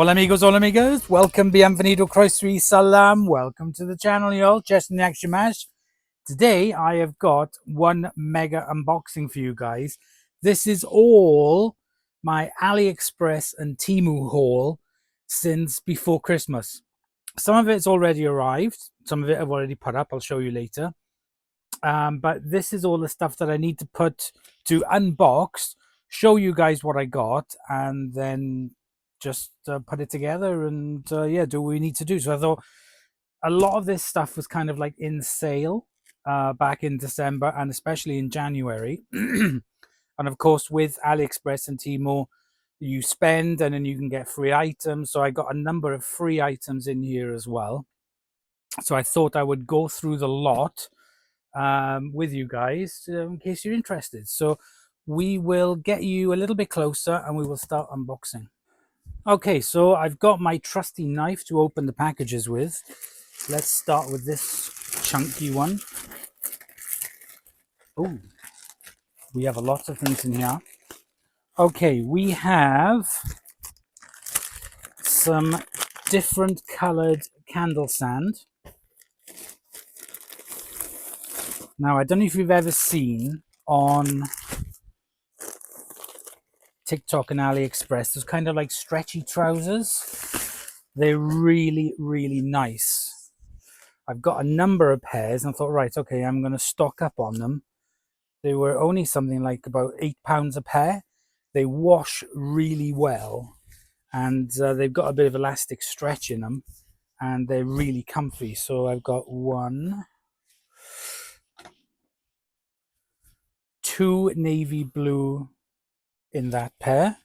Hola amigos, hola amigas, welcome, bienvenido, croeso salam, welcome to the channel y'all, just in the action match. Today I have got one mega unboxing for you guys. This is all my AlliExpress and TEMU haul since before Christmas. Some of it's already arrived, some of it I've already put up, I'll show you later. But this is all the stuff that I need to unbox, show you guys what I got, and then just put it together and yeah, do what we need to do. So I thought a lot of this stuff was kind of like in sale back in December and especially in January. And of course with AliExpress and Temu, you spend and then you can get free items. So I got a number of free items in here as well. So I thought I would go through the lot with you guys in case you're interested. So we will get you a little bit closer and we will start unboxing. Okay, so I've got my trusty knife to open the packages with. Let's start with this chunky one. Oh, we have a lot of things in here. Okay, we have some different colored candle sand. Now, I don't know if you've ever seen on TikTok and AliExpress, there's kind of like stretchy trousers. They're really, really nice. I've got a number of pairs and I thought, right, okay, I'm going to stock up on them. They were only something like about £8 a pair. They wash really well and they've got a bit of elastic stretch in them and they're really comfy. So I've got 2 navy blue in that pair.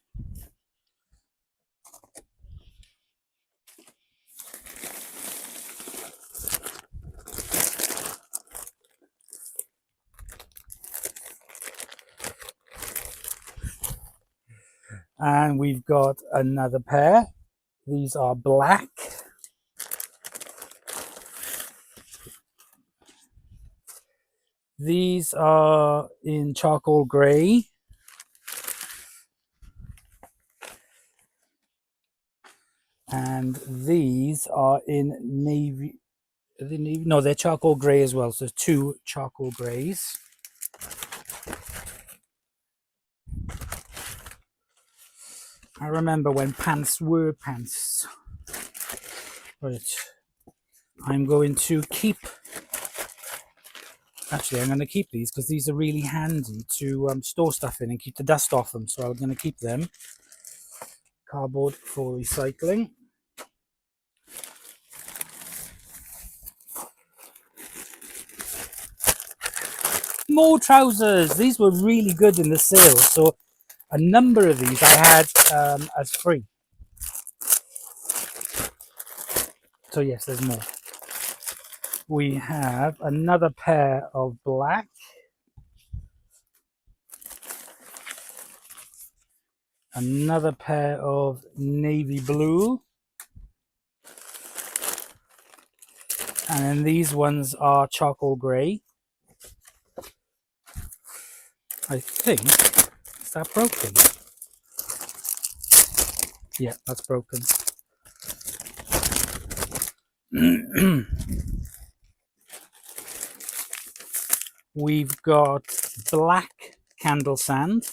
And we've got another pair. These are black. These are in charcoal grey. And these are in navy. No, they're charcoal grey as well. So 2 charcoal greys. I remember when pants were pants. Right. I'm going to keep. Actually, I'm going to keep these because these are really handy to store stuff in and keep the dust off them. So I'm going to keep them. Cardboard for recycling. More trousers. These were really good in the sale. So a number of these I had as free. So yes, there's more. We have another pair of black. Another pair of navy blue. And then these ones are charcoal grey. I think, is that broken? Yeah, that's broken. We've got black candle sand.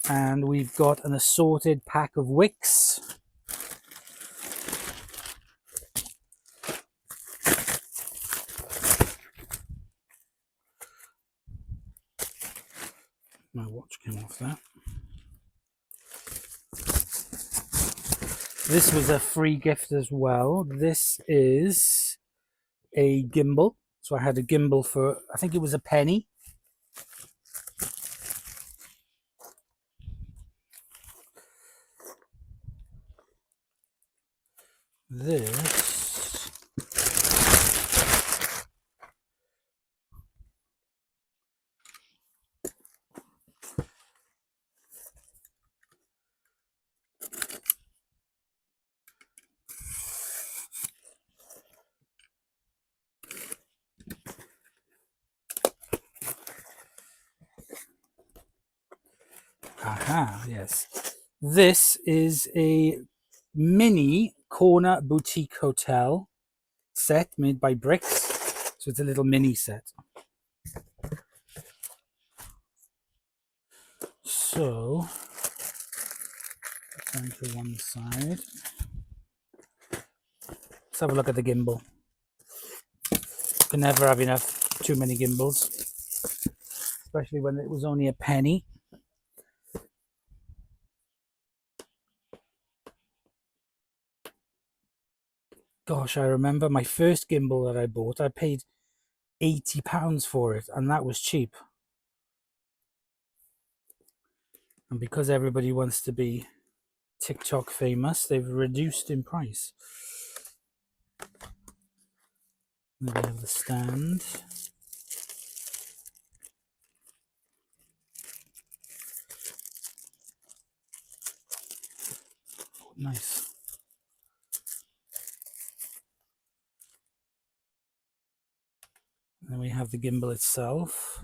And we've got an assorted pack of wicks. My watch came off there. This was a free gift as well. This is a gimbal. So I had a gimbal for, I think it was a penny. This Ah, yes. This is a mini corner boutique hotel set made by Bricks. So it's a little mini set. So, turn to one side. Let's have a look at the gimbal. You can never have enough, too many gimbals, especially when it was only a penny. Gosh, I remember my first gimbal that I bought, I paid £80 for it, and that was cheap. And because everybody wants to be TikTok famous, they've reduced in price. Then we have the stand. Oh, nice. Then we have the gimbal itself.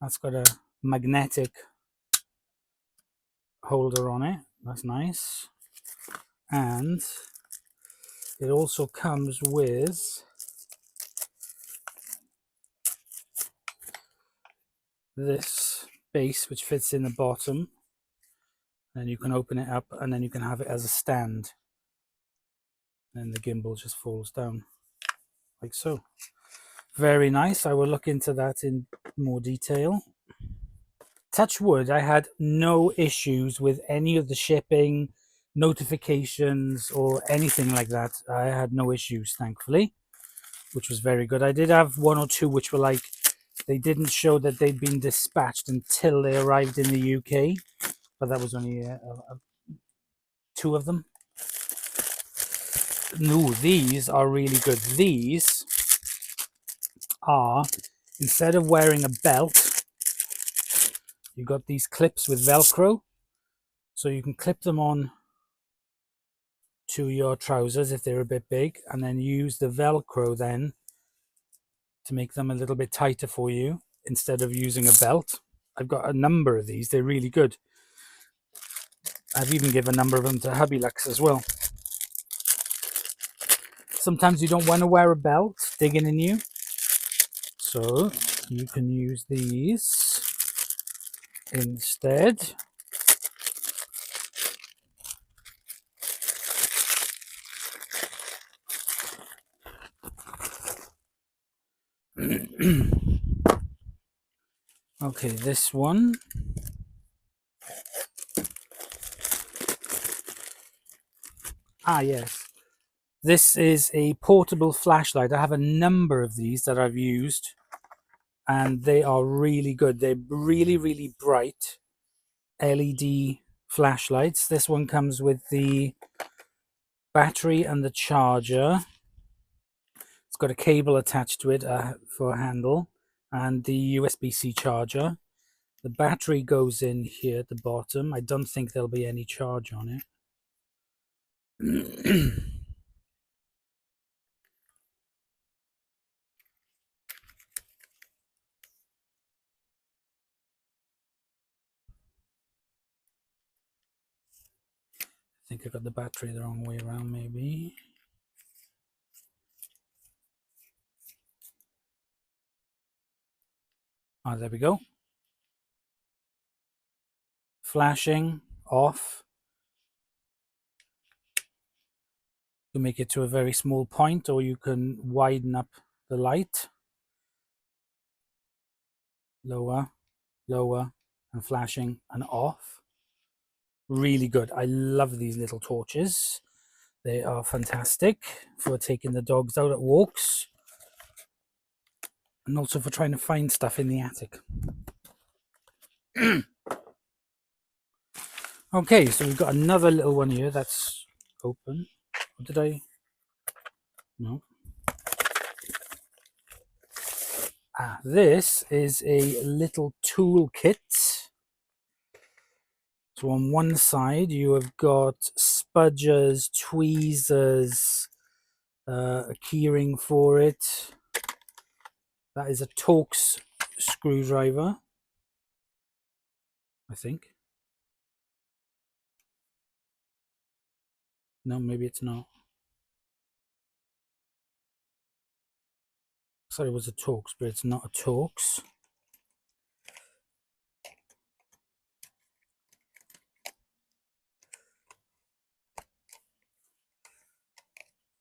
That's got a magnetic holder on it. That's nice. And it also comes with this base which fits in the bottom, and you can open it up and then you can have it as a stand, and the gimbal just falls down like so. Very nice. I will look into that in more detail. Touch wood, I had no issues with any of the shipping notifications or anything like that. I had no issues, thankfully, which was very good. I did have one or two which were like, they didn't show that they'd been dispatched until they arrived in the UK, but that was only two of them. No, these are really good. These are, instead of wearing a belt, you got these clips with Velcro, so you can clip them on to your trousers if they're a bit big, and then use the Velcro then to make them a little bit tighter for you instead of using a belt. I've got a number of these. They're really good. I've even given a number of them to Hubby Lux as well. Sometimes you don't want to wear a belt digging in you, so you can use these instead. Okay, this one. Ah, yes. This is a portable flashlight. I have a number of these that I've used, and they are really good. They're really, really bright LED flashlights. This one comes with the battery and the charger. It's got a cable attached to it for a handle, and the USB-C charger. The battery goes in here at the bottom. I don't think there'll be any charge on it. I think I got the battery the wrong way around, maybe. Ah, there we go. Flashing off. You can make it to a very small point, or you can widen up the light. Lower, lower, and flashing and off. Really good. I love these little torches. They are fantastic for taking the dogs out at walks, and also for trying to find stuff in the attic. Okay, so we've got another little one here that's open. Or did I? No. Ah, this is a little tool kit. So on one side you have got spudgers, tweezers, a keyring for it. That is a Torx screwdriver, I think. No, maybe it's not. Sorry, it was a Torx, but it's not a Torx.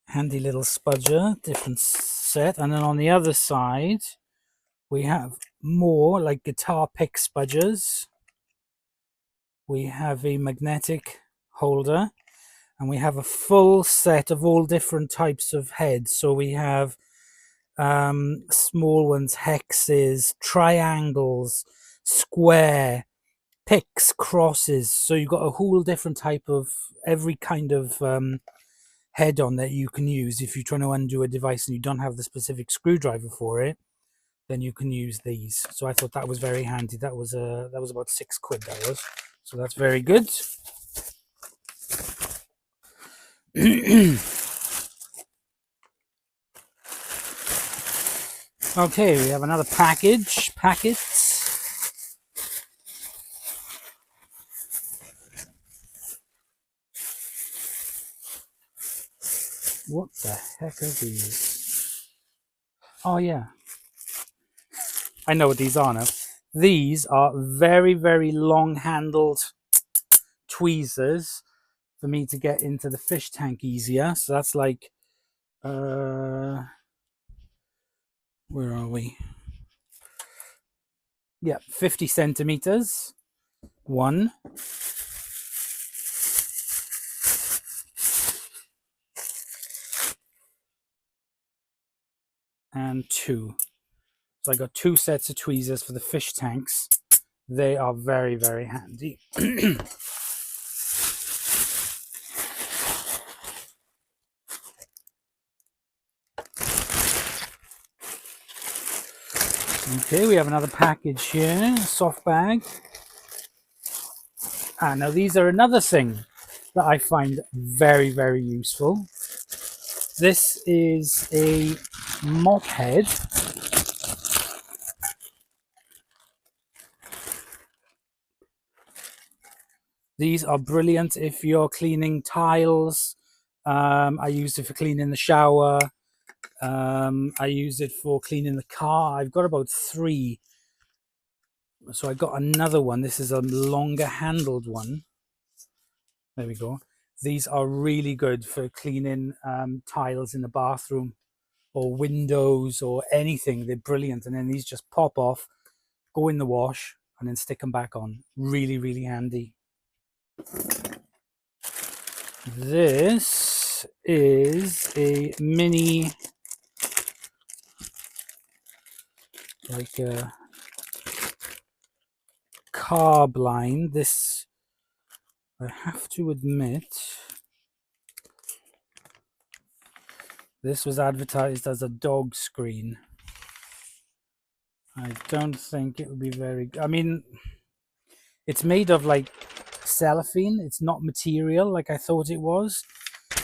Handy little spudger, different set. And then on the other side, we have more like guitar pick spudgers. We have a magnetic holder, and we have a full set of all different types of heads. So we have small ones, hexes, triangles, square, picks, crosses. So you've got a whole different type of every kind of head on that you can use. If you're trying to undo a device and you don't have the specific screwdriver for it, then you can use these. So I thought that was very handy. That was about £6. That was, so that's very good. Okay, we have another packets. What the heck are these? Oh yeah, I know what these are now. These are very, very long-handled tweezers for me to get into the fish tank easier. So that's like, where are we? Yeah, 50 centimeters. 1. And 2. So I got 2 sets of tweezers for the fish tanks. They are very, very handy. Okay, we have another package here, soft bag. Now these are another thing that I find very, very useful. This is a mop head. These are brilliant if you're cleaning tiles. I use it for cleaning the shower. I use it for cleaning the car. I've got about 3. So I got another one. This is a longer handled one. There we go. These are really good for cleaning tiles in the bathroom or windows or anything. They're brilliant. And then these just pop off, go in the wash, and then stick them back on. Really, really handy. This is a mini, like a car blind. This, I have to admit, this was advertised as a dog screen. I don't think it would be very, I mean, it's made of like cellophane. It's not material like I thought it was.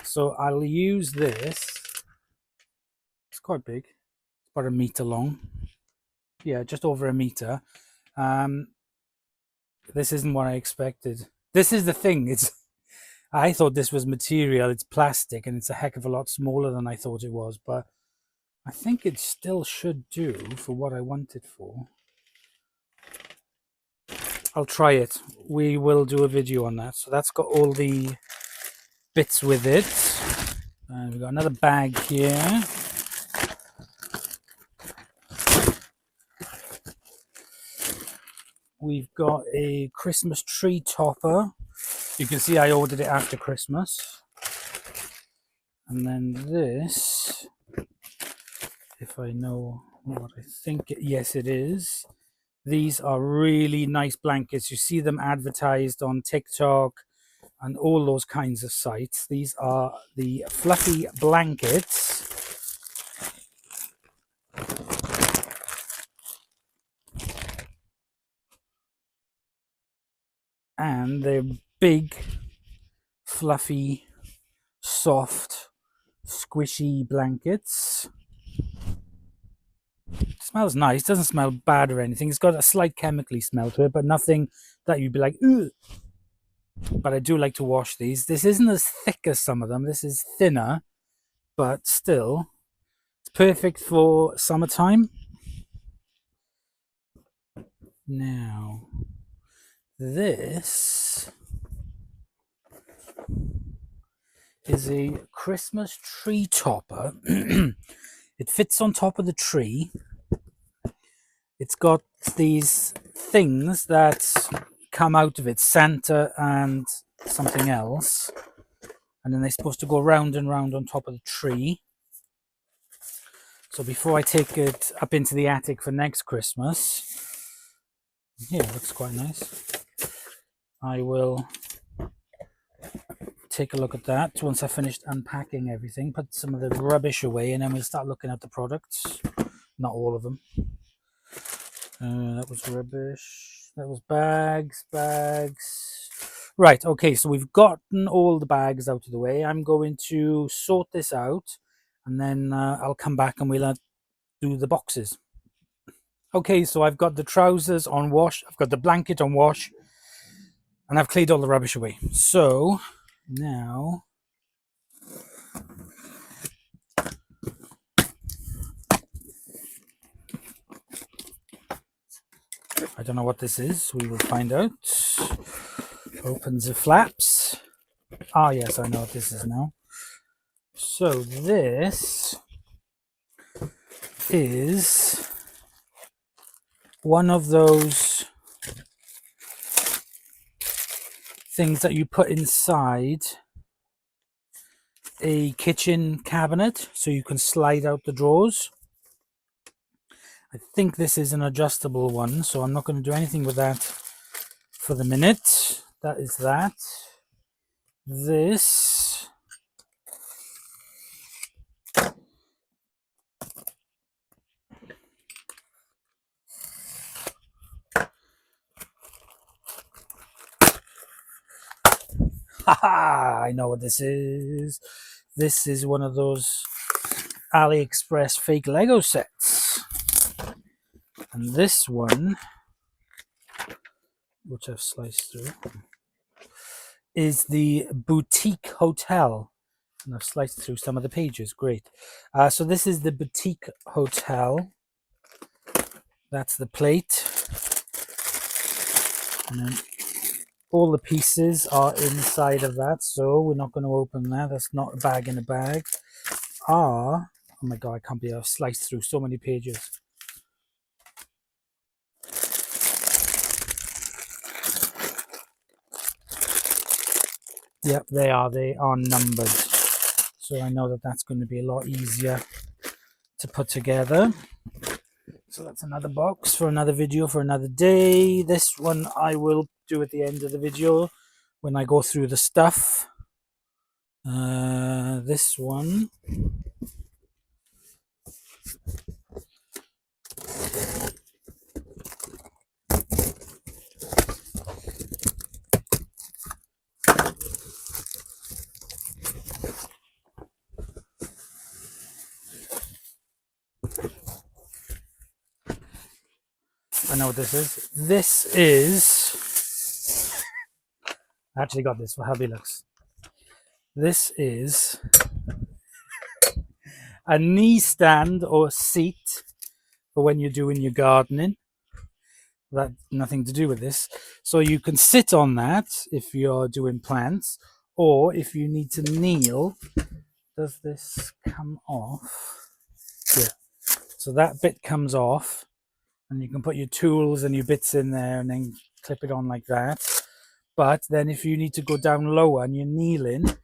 So I'll use this. It's quite big. It's about 1 meter long. Yeah, just over 1 meter. This isn't what I expected. This is the thing. I thought this was material. It's plastic, and it's a heck of a lot smaller than I thought it was. But I think it still should do for what I want it for. I'll try it. We will do a video on that. So that's got all the bits with it. And we've got another bag here. We've got a Christmas tree topper. You can see I ordered it after Christmas. And then this, if I know what I think, yes it is. These are really nice blankets. You see them advertised on TikTok and all those kinds of sites. These are the fluffy blankets. And they're big, fluffy, soft, squishy blankets. It smells nice. It doesn't smell bad or anything. It's got a slight chemically smell to it, but nothing that you'd be like, ugh. but I do like to wash these. This isn't as thick as some of them. This is thinner, but still, it's perfect for summertime. Now, this is a Christmas tree topper. It fits on top of the tree. It's got these things that come out of it, Santa and something else. And then they're supposed to go round and round on top of the tree. So before I take it up into the attic for next Christmas, yeah, it looks quite nice. I will take a look at that once I've finished unpacking everything, put some of the rubbish away, and then we'll start looking at the products. Not all of them. That was rubbish. That was bags. Right, okay, so we've gotten all the bags out of the way. I'm going to sort this out, and then I'll come back and we'll do the boxes. Okay, so I've got the trousers on wash, I've got the blanket on wash, and I've cleared all the rubbish away. So now I don't know what this is. We will find out. Opens the flaps. Ah, yes, I know what this is now. So this is one of those things that you put inside a kitchen cabinet so you can slide out the drawers. I think this is an adjustable one, so I'm not going to do anything with that for the minute. That is that. This haha, I know what this is. This is one of those AlliExpress fake Lego sets. And this one, which I've sliced through, is the Boutique Hotel. And I've sliced through some of the pages. Great. So this is the Boutique Hotel. That's the plate. And then all the pieces are inside of that, so we're not going to open that. That's not a bag in a bag. Oh my god, I can't believe I've sliced through so many pages. Yep, they are numbered. So I know that that's going to be a lot easier to put together. So that's another box for another video for another day. This one I will do at the end of the video when I go through the stuff. This one. I know what this is. This is... I actually got this for Hubby Lux. This is a knee stand or seat for when you're doing your gardening. That nothing to do with this. So you can sit on that if you're doing plants, or if you need to kneel. Does this come off? Yeah. So that bit comes off, and you can put your tools and your bits in there and then clip it on like that. But then if you need to go down lower and you're kneeling,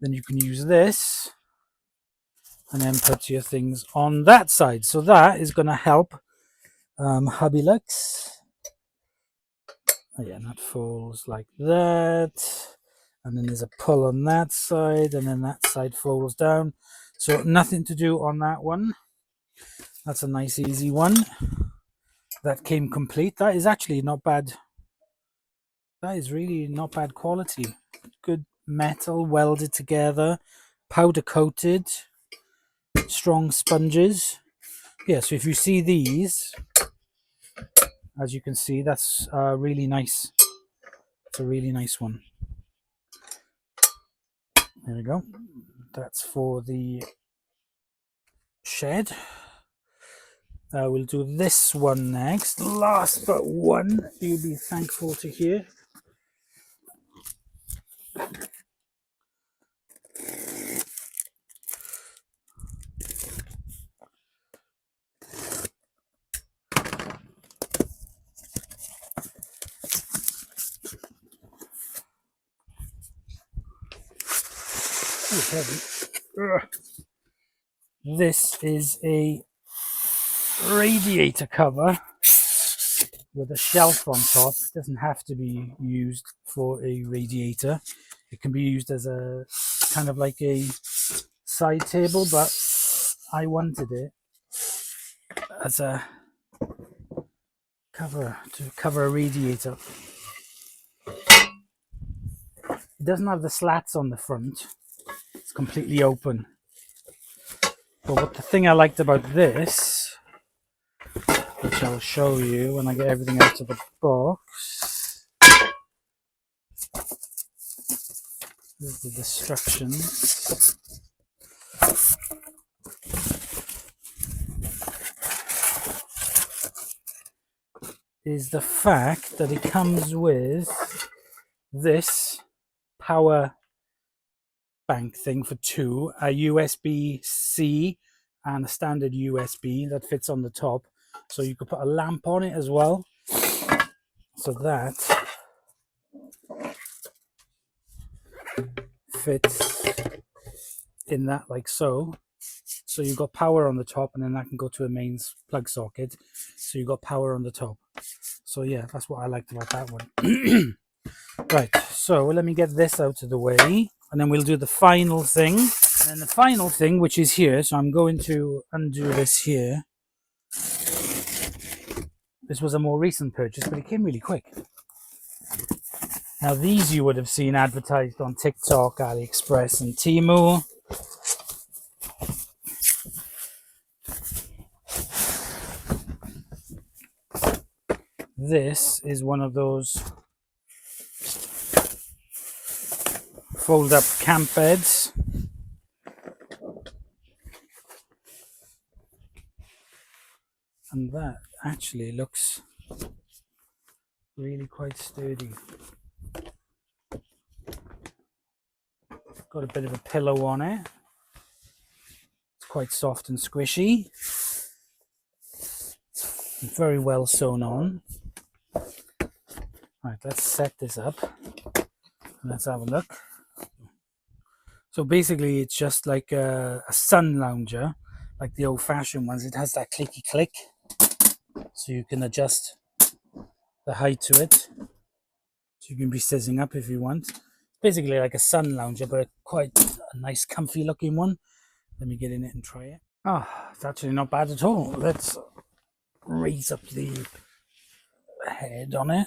then you can use this and then put your things on that side. So that is going to help Hubby Lux. Oh yeah, and that folds like that. And then there's a pull on that side, and then that side folds down. So nothing to do on that one. That's a nice easy one. That came complete. That is actually not bad. That is really not bad quality. Good metal welded together, powder coated, strong sponges. Yeah, so if you see these, as you can see, that's really nice. It's a really nice one. There we go. That's for the shed. We'll do this one next. Last but one, you'll be thankful to hear. It's heavy. Ugh. This is a radiator cover with a shelf on top. It doesn't have to be used for a radiator. It can be used as a kind of like a side table, but I wanted it as a cover to cover a radiator. It doesn't have the slats on the front. It's completely open. But the thing I liked about this, which I'll show you when I get everything out of the box, is the instructions. Is the fact that it comes with this power bank thing for two, a USB-C and a standard USB that fits on the top, so you could put a lamp on it as well, so that fits in that like so. So you've got power on the top, and then that can go to a mains plug socket, so you've got power on the top. So yeah, that's what I liked about that one. Right, so let me get this out of the way, and then we'll do the final thing. And then the final thing, which is here, so I'm going to undo this here. This was a more recent purchase, but it came really quick. Now these you would have seen advertised on TikTok, AlliExpress and TEMU. This is one of those fold up camp beds. And that actually looks really quite sturdy. Got a bit of a pillow on it. It's quite soft and squishy. Very well sewn on. Right, let's set this up. Let's have a look. So basically it's just like a sun lounger, like the old-fashioned ones. It has that clicky click, so you can adjust the height to it. So you can be sitting up if you want. Basically like a sun lounger, but quite a nice comfy looking one. Let me get in it and try it. It's actually not bad at all. Let's raise up the head on it.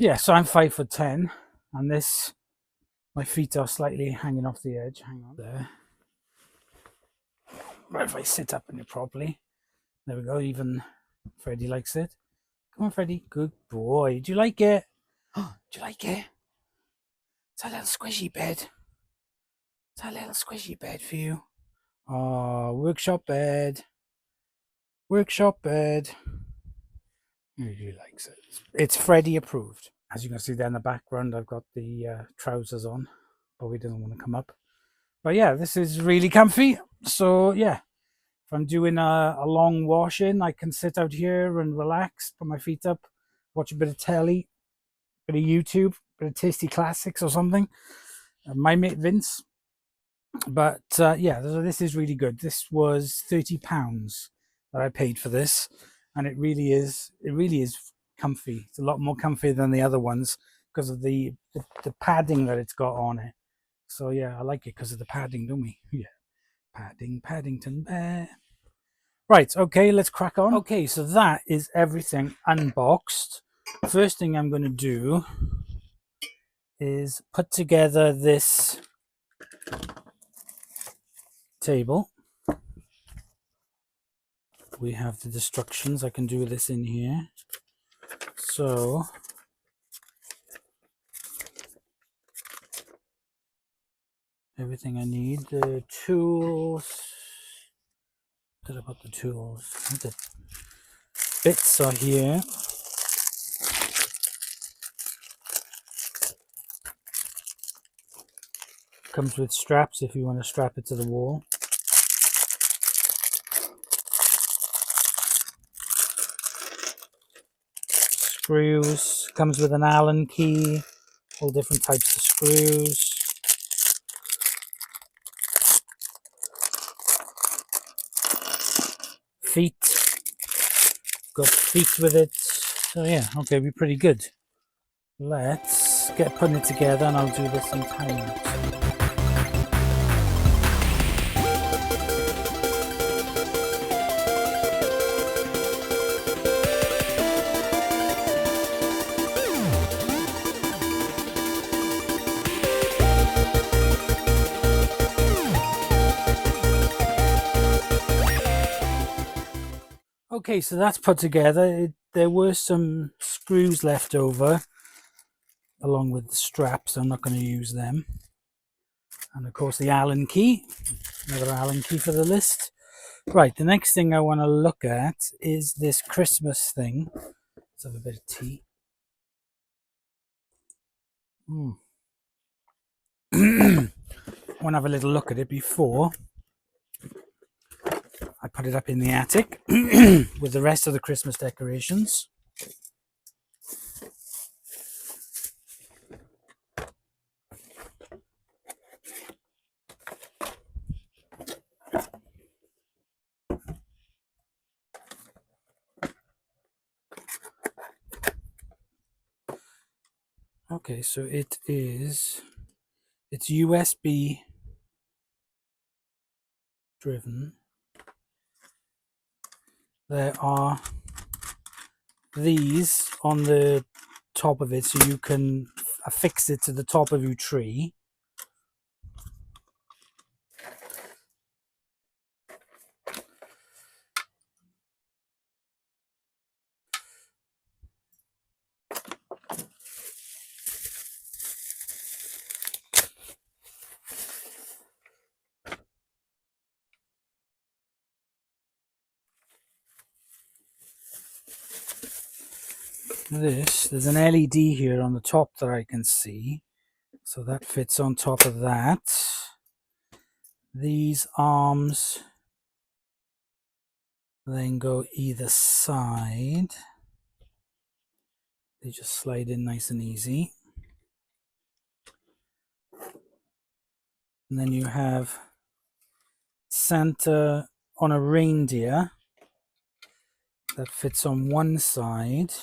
Yeah, so I'm 5'10", and this, my feet are slightly hanging off the edge. Hang on there. Right, if I sit up in it properly, there we go. Even Freddie likes it. Come on, Freddie, good boy. Do you like it? Oh, do you like it? It's a little squishy bed. It's a little squishy bed for you. Oh, workshop bed. Workshop bed. He really likes it. It's Freddie approved. As you can see there in the background, I've got the trousers on, but he doesn't want to come up. But yeah, this is really comfy. So yeah, if I'm doing a long wash in, I can sit out here and relax, put my feet up, watch a bit of telly, bit of YouTube, bit of tasty classics or something. My mate Vince. But yeah, this is really good. This was £30 that I paid for this, and it really is comfy. It's a lot more comfy than the other ones because of the padding that it's got on it. So yeah, I like it because of the padding, don't we? Yeah, Paddington Bear. Right, okay, let's crack on. Okay, so that is everything unboxed. First thing I'm going to do is put together this table. we have the instructions. I can do this in here. So everything I need, the tools. Did I put the tools? The bits are here. Comes with straps if you want to strap it to the wall. Screws. Comes with an Allen key. All different types of screws. Feet. Got feet with it. So yeah, okay, be pretty good. Let's get putting it together, and I'll do this in time. Okay, so that's put together. There were some screws left over along with the straps. I'm not going to use them. And of course the Allen key, another Allen key for the list. Right, the next thing I want to look at is this Christmas thing. Let's have a bit of tea. I want to have a little look at it before I put it up in the attic with the rest of the Christmas decorations. Okay, so it's USB driven. There are these on the top of it, so you can affix it to the top of your tree. There's an LED here on the top that I can see, so that fits on top of that. These arms then go either side. They just slide in nice and easy. And then you have Santa on a reindeer that fits on one side.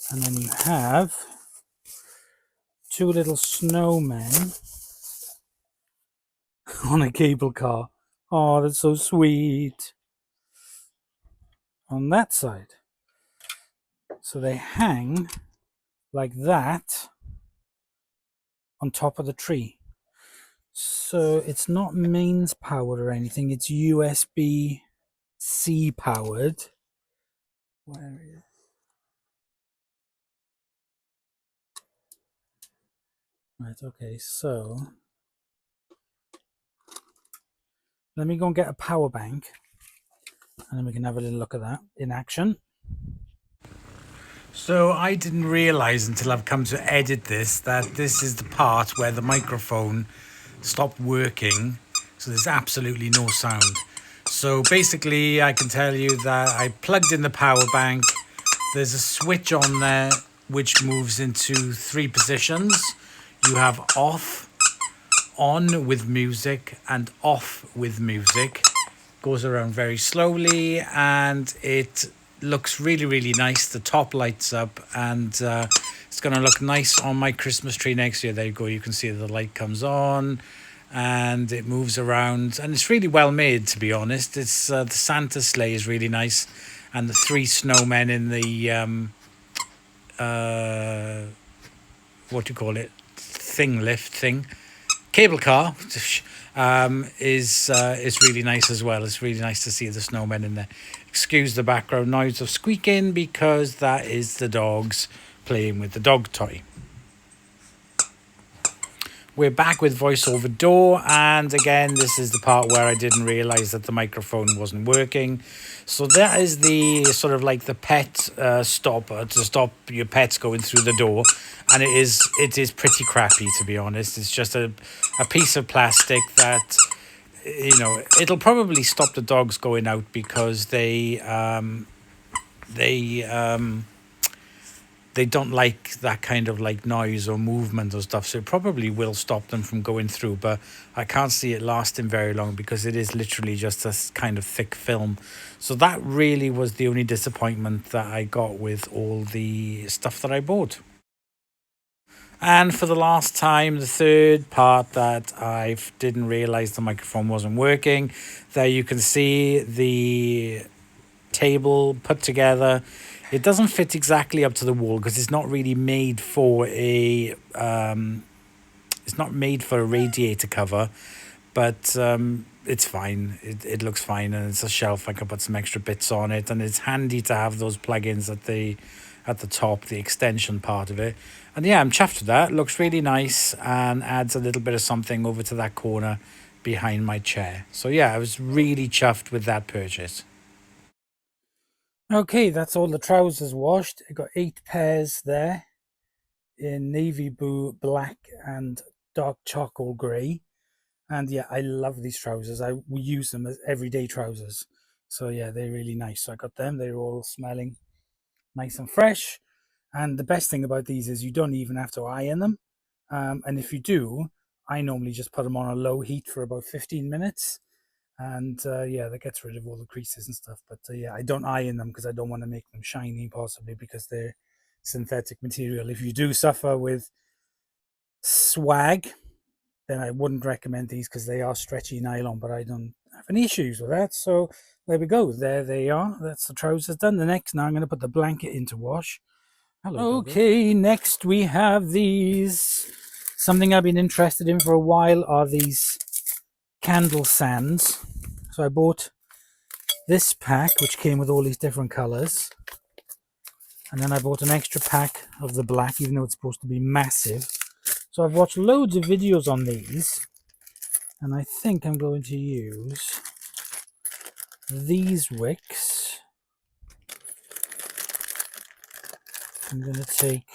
And then you have two little snowmen on a cable car. Oh, that's so sweet. On that side. So they hang like that on top of the tree. So it's not mains powered or anything. It's USB-C powered. Where is it? Right, okay, so let me go and get a power bank, and then we can have a little look at that in action. So I didn't realize until I've come to edit this that this is the part where the microphone stopped working, so there's absolutely no sound. So basically I can tell you that I plugged in the power bank. There's a switch on there which moves into 3 positions. You have off, on with music, and off with music. Goes around very slowly, and it looks really nice. The top lights up, and it's going to look nice on my Christmas tree next year. There you go. You can see the light comes on and it moves around, and it's really well made, to be honest. It's the Santa sleigh is really nice, and the 3 snowmen in the what do you call it, lift thing, cable car is really nice as well. It's really nice to see the snowmen in there. Excuse the background noise of squeaking because that is the dogs playing with the dog toy. We're back with voiceover door, and again this is the part where I didn't realize that the microphone wasn't working. So that is the sort of like the pet stopper to stop your pets going through the door, and it is pretty crappy, to be honest. It's just a piece of plastic that, you know, it'll probably stop the dogs going out because they don't like that kind of like noise or movement or stuff, so it probably will stop them from going through, but I can't see it lasting very long because it is literally just a kind of thick film. So that really was the only disappointment that I got with all the stuff that I bought. And for the last time, the third part that I didn't realize the microphone wasn't working. There you can see the table put together. It doesn't fit exactly up to the wall because it's not really made for a radiator cover, but it's fine. It looks fine, and it's a shelf. I can put some extra bits on it, and it's handy to have those plugins at the top, the extension part of it. And yeah, I'm chuffed with that. It looks really nice and adds a little bit of something over to that corner behind my chair. So yeah, I was really chuffed with that purchase. Okay, that's all the trousers washed. I got 8 pairs there in navy blue, black, and dark charcoal grey. And yeah, I love these trousers. We use them as everyday trousers. So yeah, they're really nice. So I got them. They're all smelling nice and fresh. And the best thing about these is you don't even have to iron them. And if you do, I normally just put them on a low heat for about 15 minutes. And yeah, that gets rid of all the creases and stuff. But yeah, I don't iron them because I don't want to make them shiny, possibly because they're synthetic material. If you do suffer with swag, then I wouldn't recommend these because they are stretchy nylon, but I don't have any issues with that. So there we go. There they are. That's the trousers done. The next, now I'm going to put the blanket into wash. Hello, okay, next we have these. Something I've been interested in for a while are these candle sands. So I bought this pack, which came with all these different colors. And then I bought an extra pack of the black, even though it's supposed to be massive. So I've watched loads of videos on these. And I think I'm going to use these wicks. I'm going to take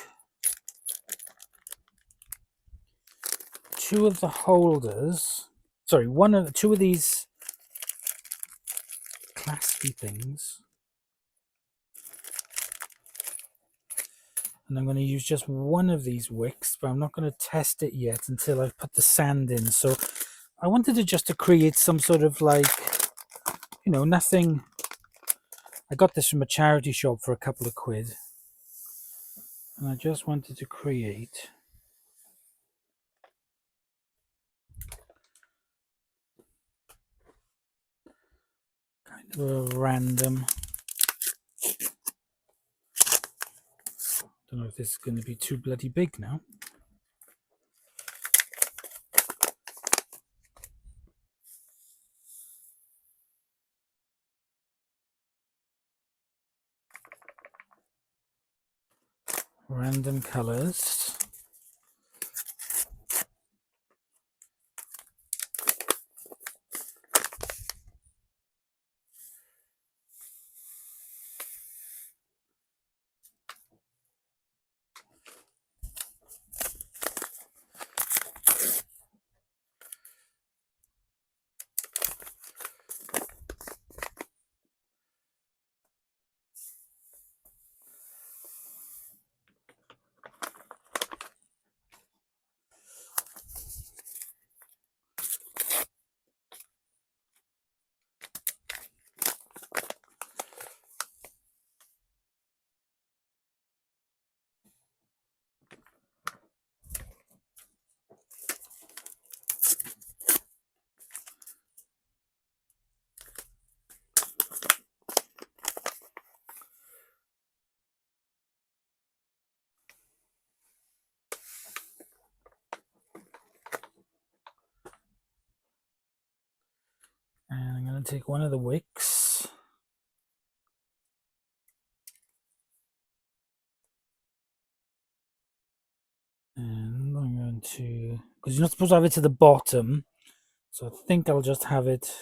2 of the holders. Sorry, 2 of these claspy things. And I'm going to use just 1 of these wicks, but I'm not going to test it yet until I've put the sand in. So I wanted to create some sort of like, you know, nothing. I got this from a charity shop for a couple of quid. And I just wanted to create kind of a random. Don't know if this is going to be too bloody big now. Random colors. going to take one of the wicks. And I'm going to, because you're not supposed to have it to the bottom, so I think I'll just have it,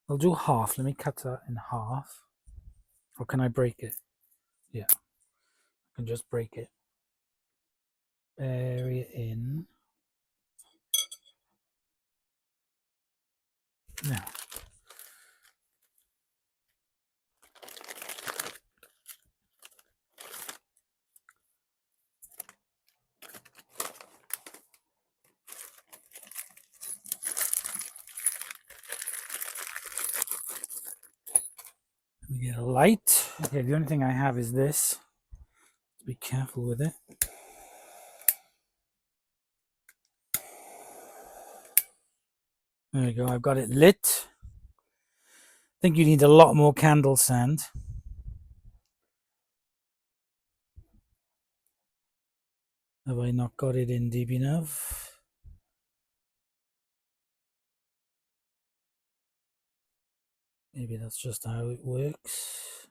I'll do half. Let me cut that in half. Or can I break it? Yeah, I can just break it. Bury it in. Now, let me get a light. Okay, the only thing I have is this. Be careful with it. There we go, I've got it lit. I think you need a lot more candle sand. Have I not got it in deep enough? Maybe that's just how it works.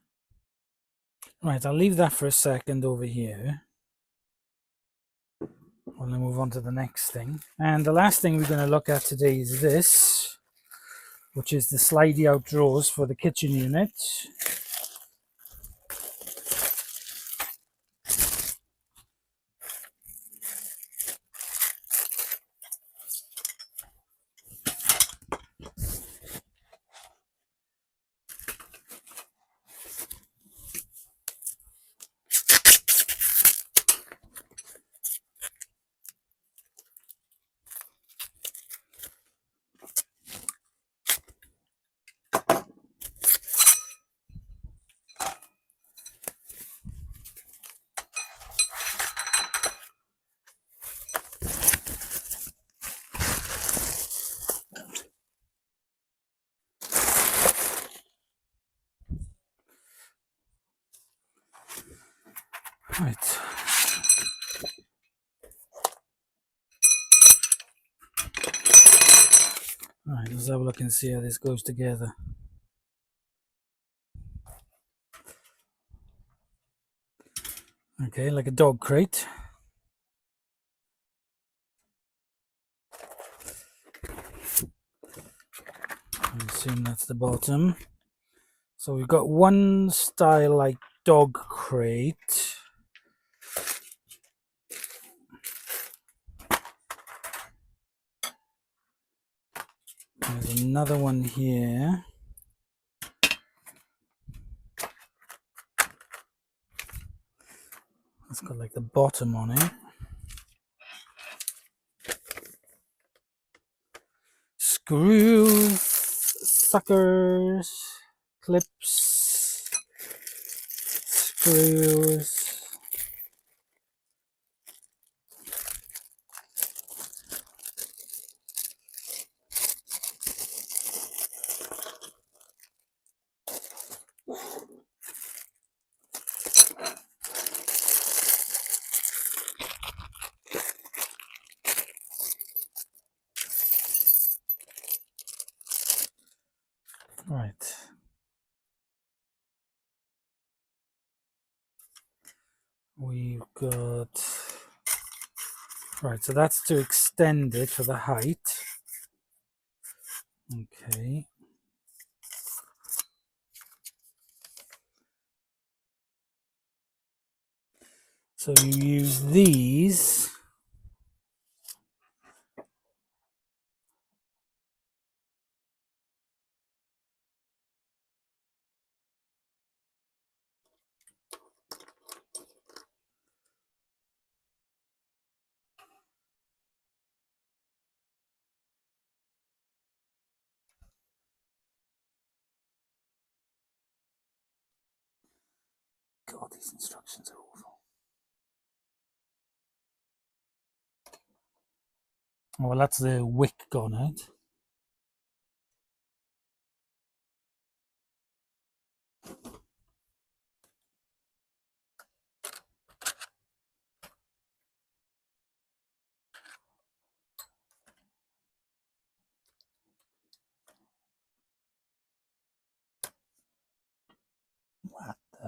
Right, I'll leave that for a second over here. I'll move on to the next thing. And the last thing we're going to look at today is this, which is the slidey out drawers for the kitchen unit. Right. Alright, let's have a look and see how this goes together. Okay, like a dog crate. I assume that's the bottom. So we've got one style like dog crate. There's another one here. It's got like the bottom on it. Screws, suckers, clips, screws. Right. We've got, right, so that's to extend it for the height. Okay. So you use these. God, these instructions are awful. Oh, well, that's the wick gone out.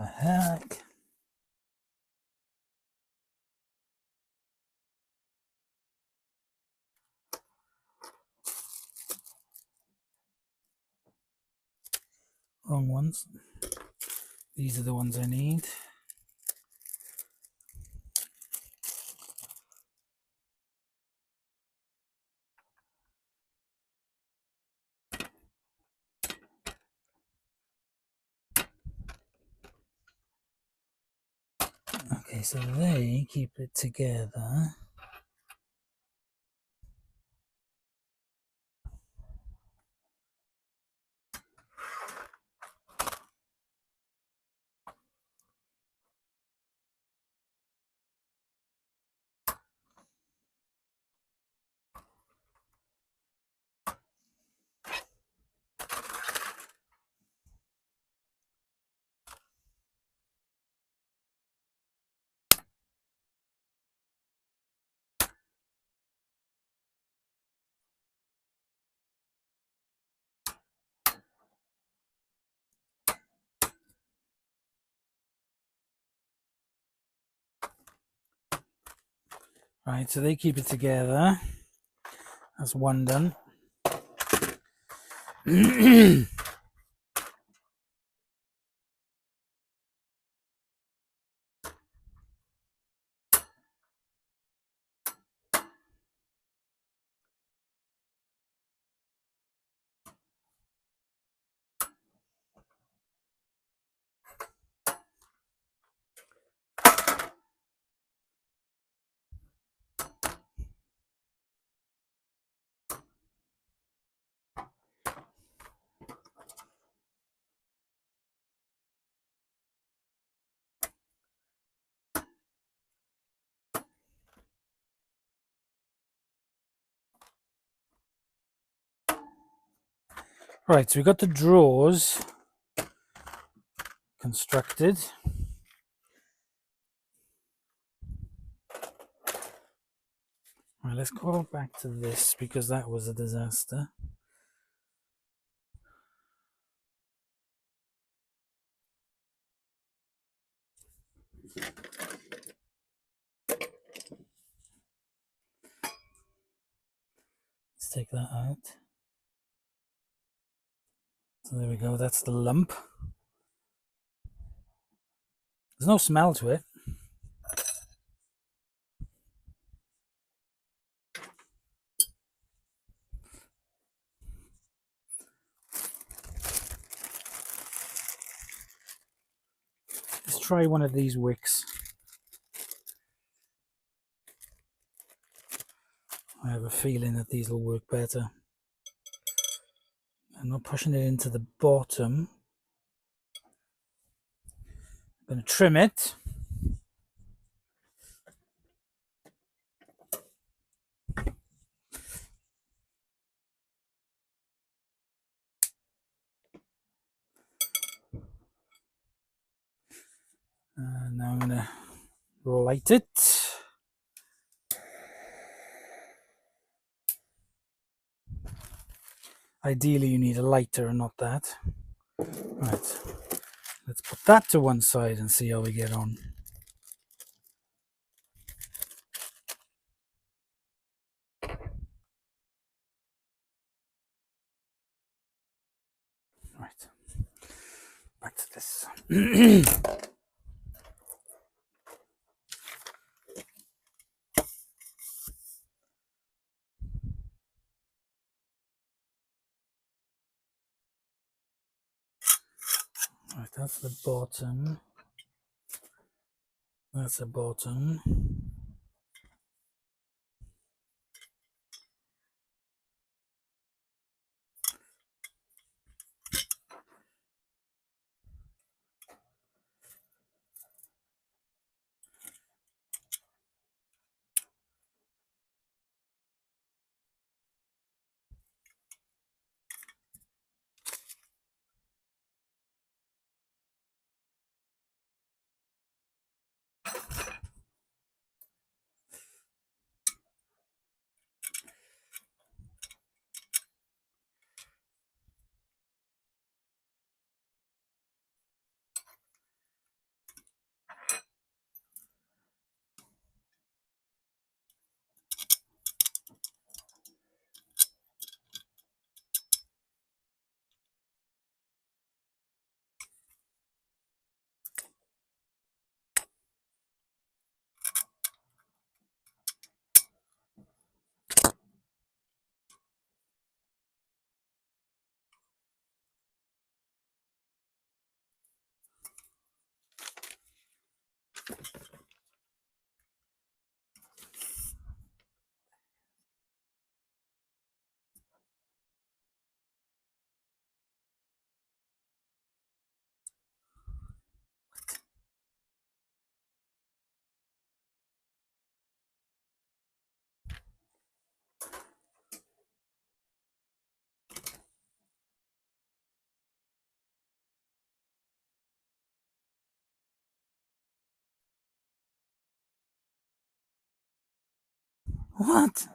heck? Wrong ones. These are the ones I need. Okay, so they keep it together. Right, so they keep it together. That's one done. Right, so we got the drawers constructed. Right, let's go back to this because that was a disaster. Let's take that out. So there we go, that's the lump. There's no smell to it. Let's try one of these wicks. I have a feeling that these will work better. I'm not pushing it into the bottom. I'm going to trim it. And now I'm going to light it. Ideally you need a lighter and not that. Right, let's put that to one side and see how we get on. Right, back to this. Right, that's the bottom. That's the bottom. What?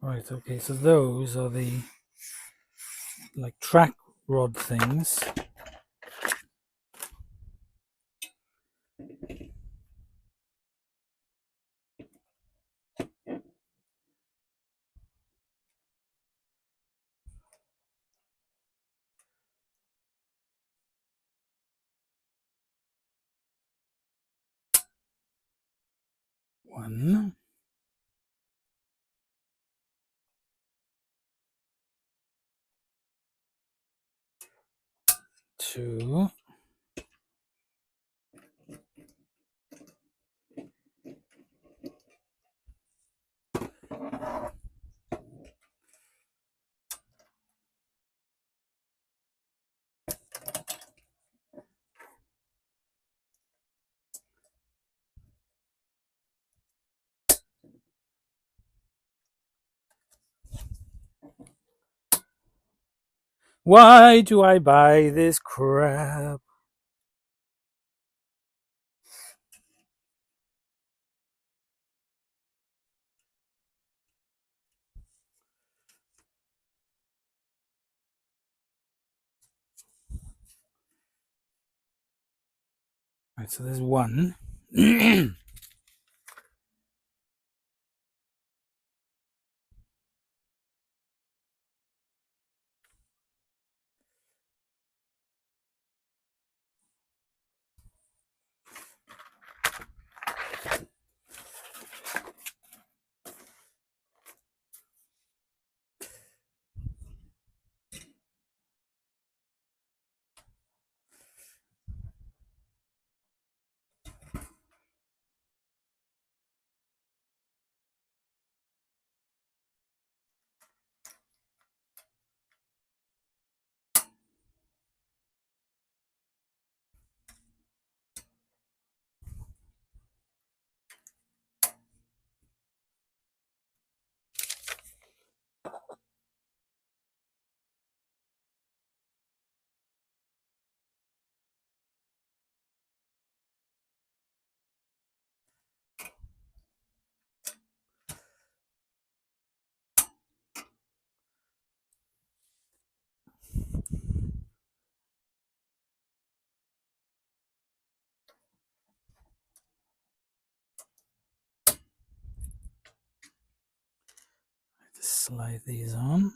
Right, okay, so those are the like track rod things. One, two, why do I buy this crap? Right, so there's one. Just slide these on.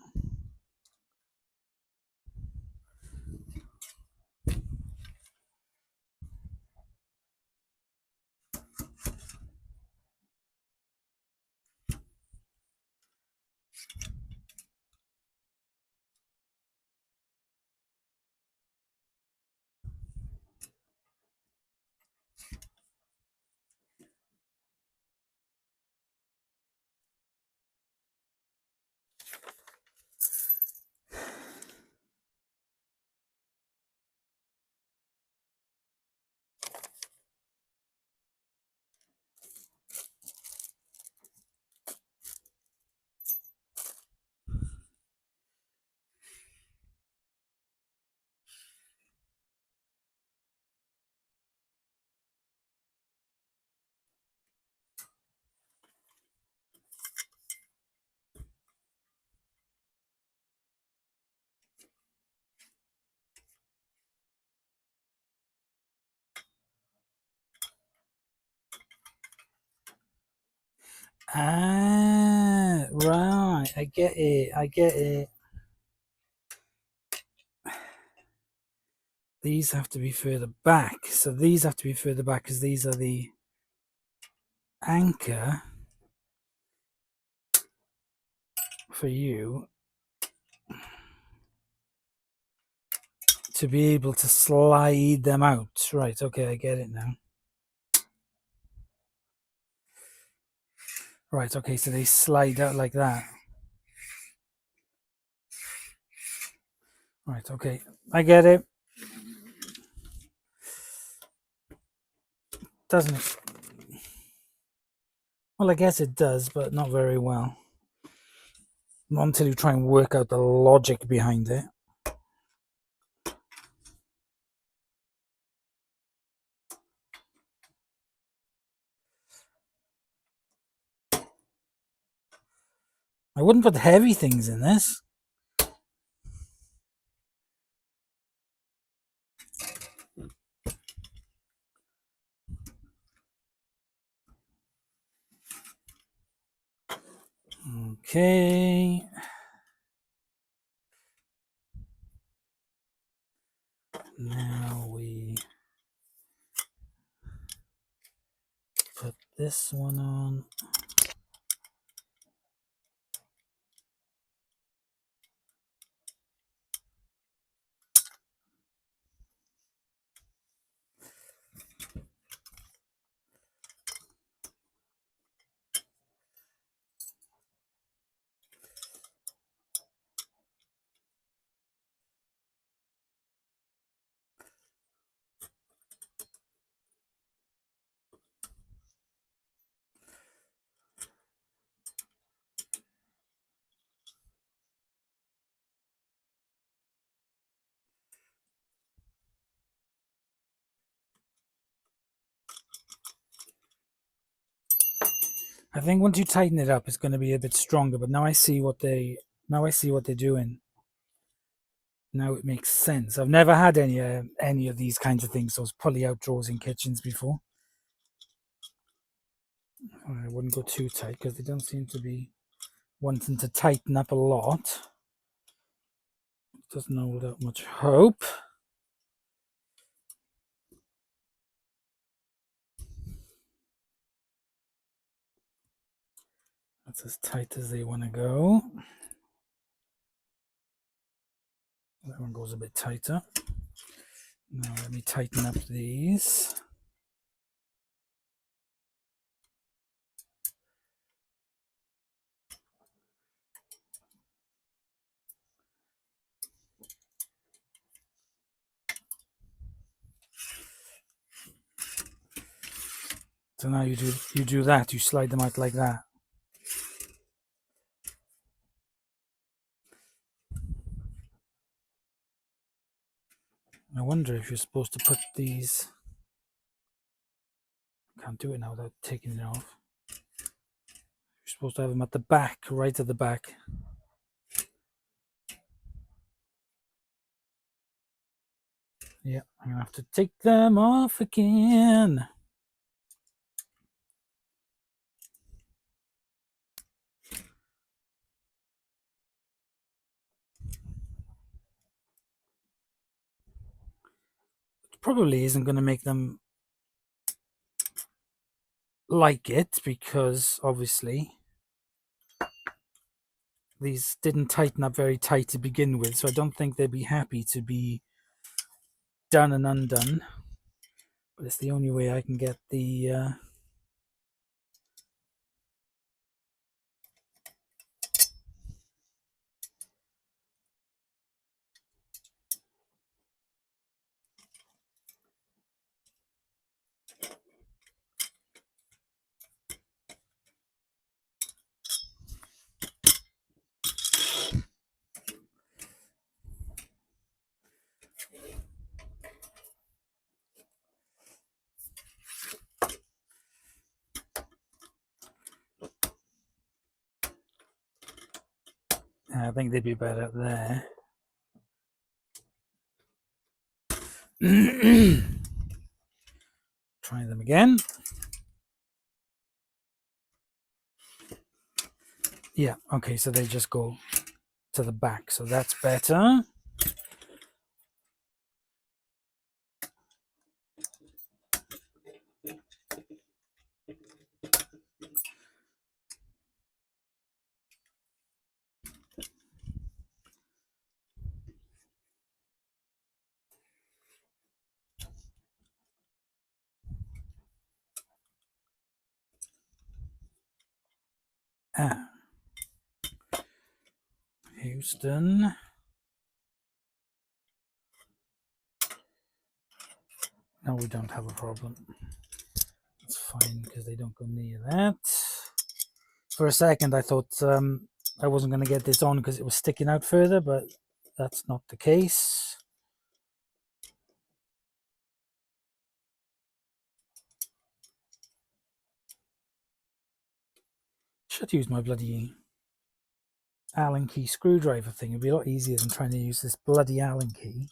Ah, right. I get it. I get it. These have to be further back. So these have to be further back because these are the anchor for you to be able to slide them out. Right. Okay. I get it now. Right. Okay. So they slide out like that. Right. Okay. I get it. Doesn't it? Well, I guess it does, but not very well. Not until you try and work out the logic behind it. I wouldn't put heavy things in this. Okay. Now we put this one on. I think once you tighten it up, it's going to be a bit stronger. But now I see what they're doing. Now it makes sense. I've never had any of these kinds of things, those pulley-out drawers in kitchens before. I wouldn't go too tight because they don't seem to be wanting to tighten up a lot. Doesn't hold out much hope. That's as tight as they want to go. That one goes a bit tighter. Now let me tighten up these. So now you do that, you slide them out like that. I wonder if you're supposed to put these. Can't do it now without taking it off. You're supposed to have them at the back, right at the back. Yeah, I'm gonna have to take them off again. Probably isn't going to make them like it because obviously these didn't tighten up very tight to begin with, so I don't think they'd be happy to be done and undone. But it's the only way I can get the I think they'd be better there. Try them again. Yeah, okay, so they just go to the back, so that's better. Houston. No, we don't have a problem. It's fine because they don't go near that. For a second, I thought I wasn't going to get this on because it was sticking out further, but that's not the case. Should use my bloody Allen key screwdriver thing. It'd be a lot easier than trying to use this bloody Allen key.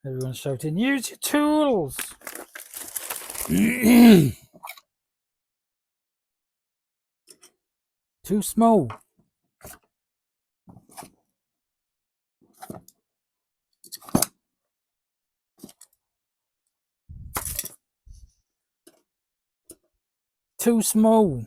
Everyone's shouting, use your tools! Too small. Too small.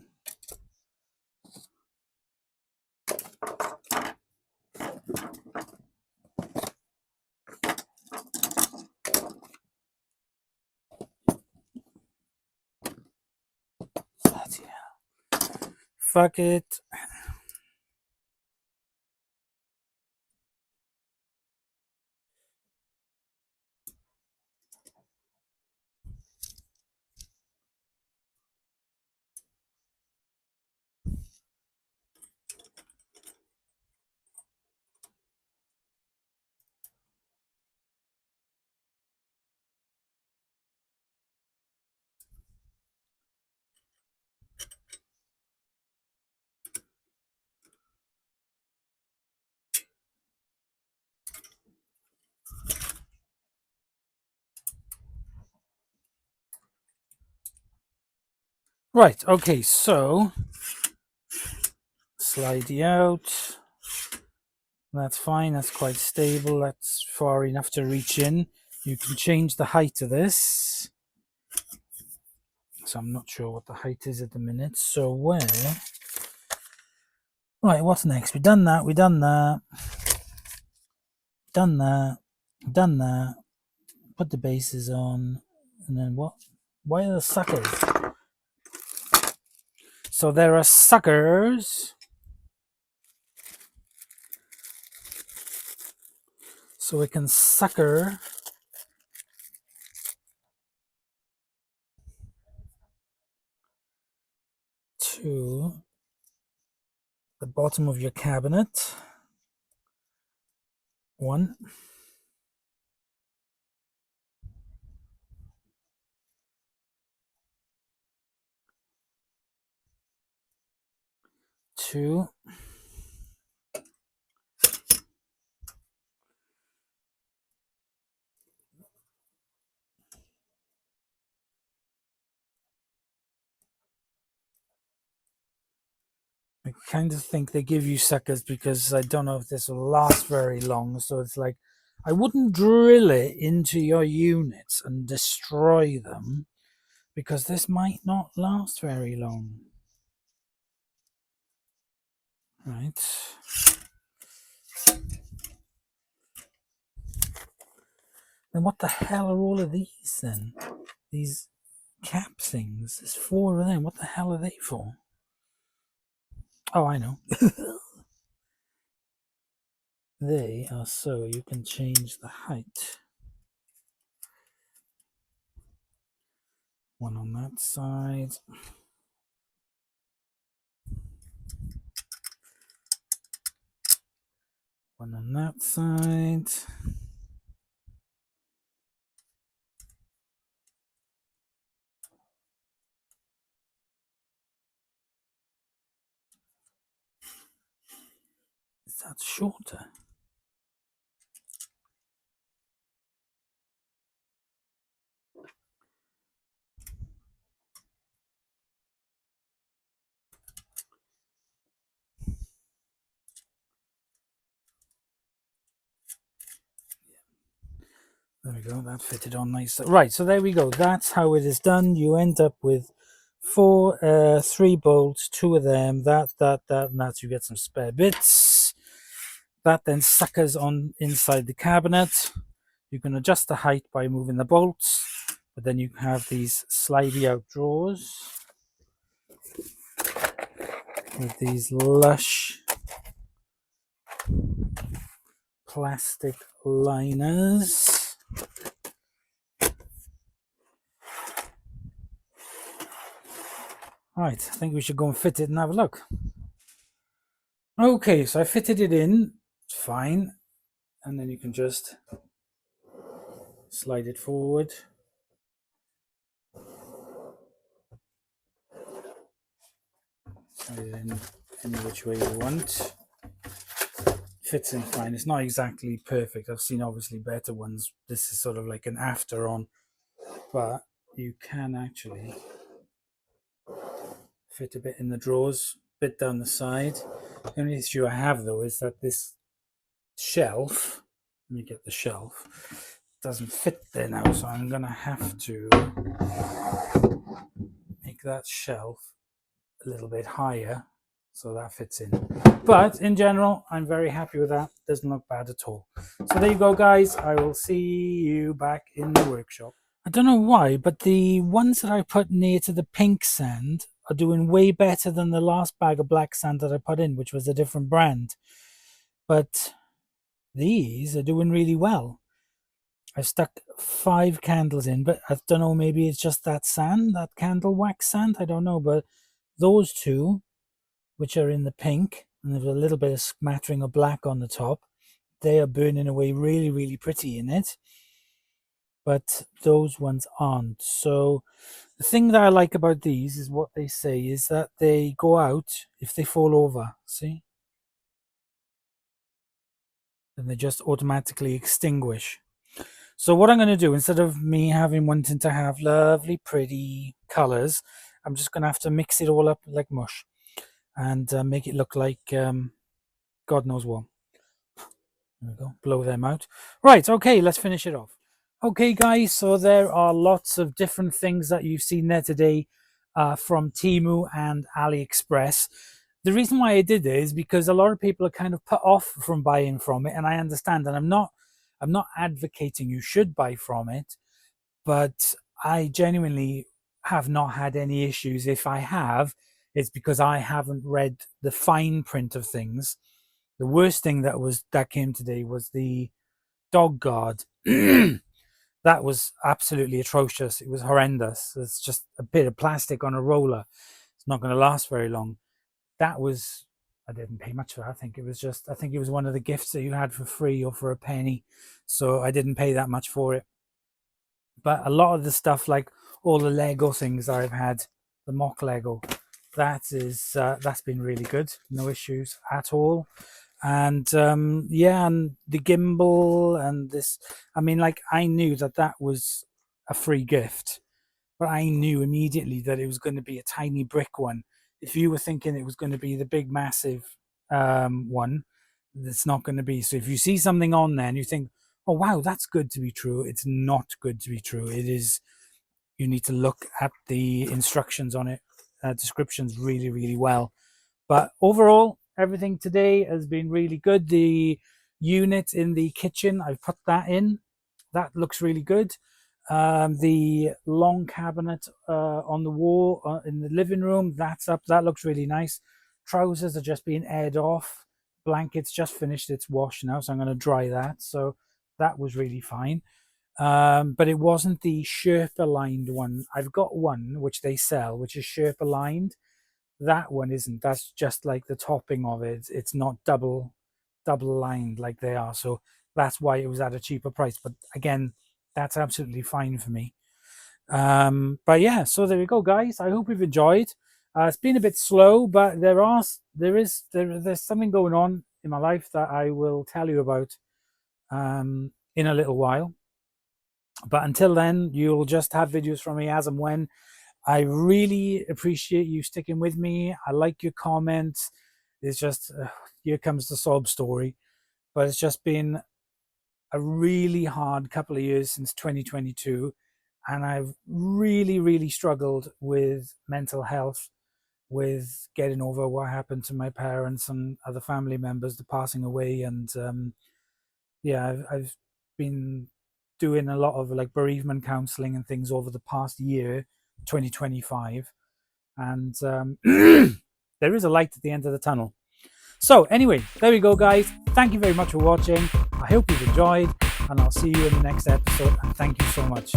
Fuck it. Right, okay, so slide you out. That's fine, that's quite stable, that's far enough to reach in. You can change the height of this. So I'm not sure what the height is at the minute. So where? Right, what's next? We've done that, done that. Put the bases on, and then what? Why are the suckers? So there are suckers. So we can sucker to the bottom of your cabinet. 1. 2. I kind of think they give you suckers because I don't know if this will last very long. So it's like, I wouldn't drill it into your units and destroy them because this might not last very long. Right. Then what the hell are all of these then? These cap things. There's 4 of them. What the hell are they for? Oh, I know. They are so you can change the height. 1 on that side. 1 on that side. Is that shorter? There we go, that fitted on nice. Right, so there we go. That's how it is done. You end up with 3 bolts, 2 of them, that, and that. You get some spare bits. That then suckers on inside the cabinet. You can adjust the height by moving the bolts, but then you have these slidey out drawers with these lush plastic liners. Right, I think we should go and fit it and have a look. Okay, so I fitted it in. It's fine. And then you can just slide it forward. Slide it in any which way you want. Fits in fine. It's not exactly perfect. I've seen obviously better ones. This is sort of like an after on, but you can actually fit a bit in the drawers, bit down the side. The only issue I have though is that this shelf, let me get the shelf, doesn't fit there now, so I'm gonna have to make that shelf a little bit higher so that fits in. But in general, I'm very happy with that. Doesn't look bad at all. So there you go, guys. I will see you back in the workshop. I don't know why, but the ones that I put near to the pink sand are doing way better than the last bag of black sand that I put in, which was a different brand. But these are doing really well. I've stuck 5 candles in, but I don't know, maybe it's just that sand, that candle wax sand, I don't know. But those two, which are in the pink, and there's a little bit of smattering of black on the top, they are burning away really, really pretty in it. But those ones aren't. So the thing that I like about these is what they say is that they go out if they fall over. See? And they just automatically extinguish. So what I'm going to do, instead of me wanting to have lovely, pretty colors, I'm just going to have to mix it all up like mush and make it look like God knows what. There we go. Blow them out. Right. Okay. Let's finish it off. Okay, guys. So there are lots of different things that you've seen there today from Temu and AlliExpress. The reason why I did it is because a lot of people are kind of put off from buying from it, and I understand. And I'm not advocating you should buy from it, but I genuinely have not had any issues. If I have, it's because I haven't read the fine print of things. The worst thing that came today was the dog guard. That was absolutely atrocious. It was horrendous. It's just a bit of plastic on a roller. It's not going to last very long. That was, I didn't pay much for that. I think it was one of the gifts that you had for free or for a penny. So I didn't pay that much for it. But a lot of the stuff, like all the Lego things I've had, the mock Lego, that's been really good. No issues at all. And yeah, and the gimbal and this, I mean, like, I knew that was a free gift, but I knew immediately that it was going to be a tiny brick one. If you were thinking it was going to be the big massive one, it's not going to be. So if you see something on there and you think, oh wow, that's good to be true, it's not good to be true. It is. You need to look at the instructions on it, descriptions really, really well. But overall, everything today has been really good. The unit in the kitchen, I've put that in. That looks really good. The long cabinet on the wall in the living room, that's up. That looks really nice. Trousers are just being aired off. Blankets just finished its wash now, so I'm going to dry that. So that was really fine. But it wasn't the Sherpa lined one. I've got one which they sell, which is Sherpa lined. That one isn't. That's just like the topping of it. It's not double lined like they are. So that's why it was at a cheaper price. But again, that's absolutely fine for me. But yeah, so there we go, guys. I hope you've enjoyed. It's been a bit slow, but there's something going on in my life that I will tell you about in a little while. But until then, you'll just have videos from me as and when. I really appreciate you sticking with me. I like your comments. It's just, here comes the sob story. But it's just been a really hard couple of years since 2022. And I've really, really struggled with mental health, with getting over what happened to my parents and other family members, the passing away. And yeah, I've been doing a lot of like bereavement counseling and things over the past year, 2025. And there is a light at the end of the tunnel. So anyway, there we go, guys. Thank you very much for watching. I hope you've enjoyed, and I'll see you in the next episode. And thank you so much.